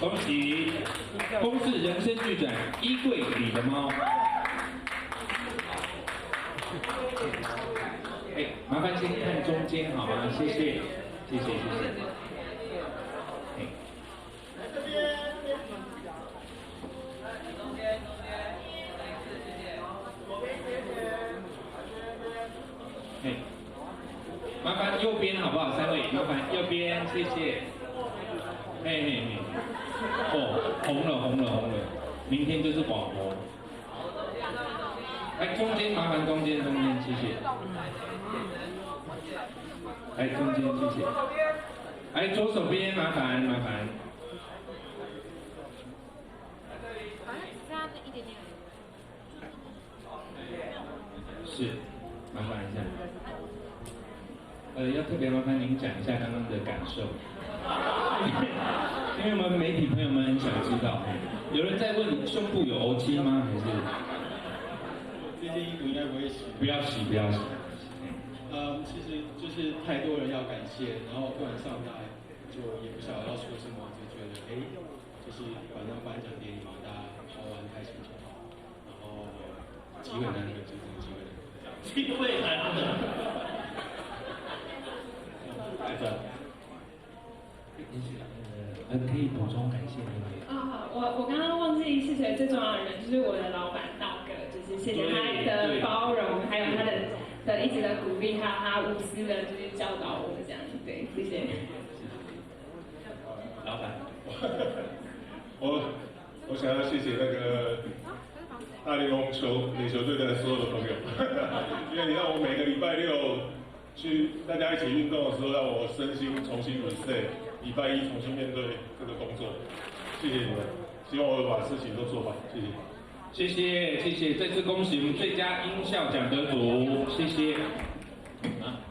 恭喜公视人生剧展衣柜里的猫。哎，麻烦先看中间好吗？谢谢，谢谢，谢谢。哎，这边。哎，麻烦右边好不好？三位，麻烦右边，谢谢。嘿嘿嘿，哦，红了红了红了，明天就是广播。哎，中间麻烦中间，谢谢。哎，中间谢谢。哎，左手边麻烦。差一点点。是，麻烦一下。要特别麻烦您讲一下刚刚的感受，因为我们媒体朋友们很想知道，有人在问胸部有欧肌吗？还是？这件衣服应该不会洗。不要洗。其实就是太多人要感谢，然后突然上台，就也不晓得要说什么，就觉得就是反正颁奖典礼嘛，大家好玩开心就好。然后机会难得，就这个机会难得。机会难得。来着。可以补充感谢你吗？好，我刚刚忘记谢谢最重要的人，就是我的老板道哥，就是谢谢他的包容，还有他的一直的鼓励，还有他无私的就是教导我这样，对，谢谢。老板，我想要谢谢那个大联盟垒球队的所有的朋友，因为你让我每个礼拜六去大家一起运动的时候，让我身心重新 reset， 礼拜一重新面对这个工作，谢谢你们，希望我把事情都做好，谢谢。谢谢，这次恭喜我们最佳音效奖得主，谢谢。啊。